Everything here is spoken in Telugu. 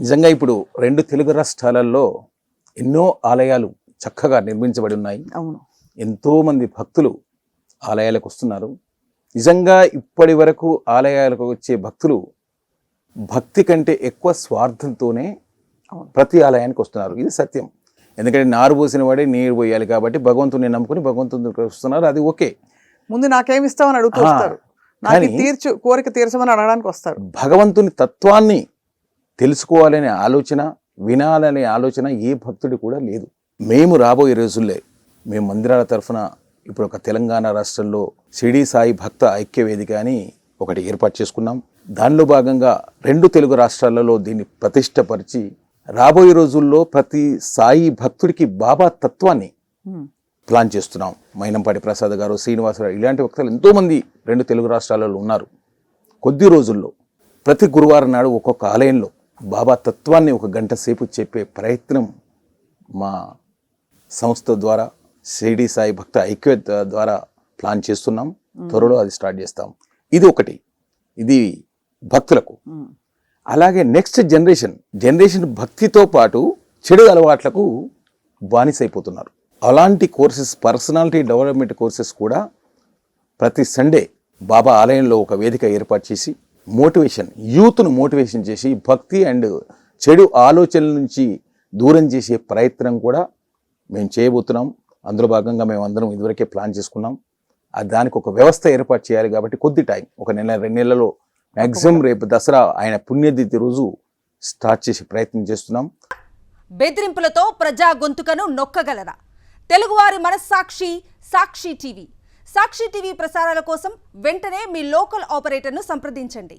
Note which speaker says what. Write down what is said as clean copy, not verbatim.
Speaker 1: నిజంగా ఇప్పుడు 2 తెలుగు రాష్ట్రాలలో ఎన్నో ఆలయాలు చక్కగా నిర్మించబడి ఉన్నాయి.
Speaker 2: అవును.
Speaker 1: ఎంతో మంది భక్తులు ఆలయాలకు వస్తున్నారు. నిజంగా ఇప్పటి వరకు ఆలయాలకు వచ్చే భక్తులు భక్తి కంటే ఎక్కువ స్వార్థంతోనే ప్రతి ఆలయానికి వస్తున్నారు. ఇది సత్యం. ఎందుకంటే నారు పోసిన వాడే నీరు పోయాలి కాబట్టి భగవంతుని నమ్ముకుని భగవంతుని వస్తున్నారు. అది ఓకే.
Speaker 2: ముందు నాకేమిస్తామని అడుగుతూ వస్తారు. నాకు కోరిక తీర్చమని అడగడానికి వస్తారు.
Speaker 1: భగవంతుని తత్వాన్ని తెలుసుకోవాలనే ఆలోచన, వినాలనే ఆలోచన ఏ భక్తుడి కూడా లేదు. మేము రాబోయే రోజుల్లో మేము మందిరాల తరఫున ఇప్పుడు ఒక తెలంగాణ రాష్ట్రంలో షిరిడి సాయి భక్త ఐక్య వేదిక అని ఒకటి ఏర్పాటు చేసుకున్నాం. దానిలో భాగంగా 2 తెలుగు రాష్ట్రాలలో దీన్ని ప్రతిష్టపరిచి రాబోయే రోజుల్లో ప్రతి సాయి భక్తుడికి బాబా తత్వాన్ని ప్లాన్ చేస్తున్నాం. మైనంపాటి ప్రసాద్ గారు, శ్రీనివాసరావు ఇలాంటి వక్తలు ఎంతోమంది 2 తెలుగు రాష్ట్రాలలో ఉన్నారు. కొద్ది రోజుల్లో ప్రతి గురువారం నాడు ఒక్కొక్క ఆలయంలో బాబా తత్వాన్ని 1 గంట సేపు చెప్పే ప్రయత్నం మా సంస్థ ద్వారా షిరిడి సాయి భక్త ఐక్య ద్వారా ప్లాన్ చేస్తున్నాం. త్వరలో అది స్టార్ట్ చేస్తాం. ఇది ఒకటి, ఇది భక్తులకు. అలాగే నెక్స్ట్ జనరేషన్ భక్తితో పాటు చెడు అలవాట్లకు బానిసైపోతున్నారు. అలాంటి కోర్సెస్, పర్సనాలిటీ డెవలప్మెంట్ కోర్సెస్ కూడా ప్రతి సండే బాబా ఆలయంలో ఒక వేదిక ఏర్పాటు చేసి యూత్ను మోటివేషన్ చేసి భక్తి అండ్ చెడు ఆలోచనల నుంచి దూరం చేసే ప్రయత్నం కూడా మేము చేయబోతున్నాం. అందులో భాగంగా మేము అందరం ఇదివరకే ప్లాన్ చేసుకున్నాం. దానికి ఒక వ్యవస్థ ఏర్పాటు చేయాలి కాబట్టి కొద్ది టైం, 1 నెల 2 నెలలలో మ్యాక్సిమం రేపు దసరా ఆయన పుణ్యతిథి రోజు స్టార్ట్ చేసే ప్రయత్నం చేస్తున్నాం.
Speaker 3: బెదిరింపులతో ప్రజా గొంతుకను నొక్కగలరా? తెలుగువారి మనస్సాక్షి సాక్షి టీవీ. సాక్షి టీవీ ప్రసారాల కోసం వెంటనే మీ లోకల్ ఆపరేటర్ను సంప్రదించండి.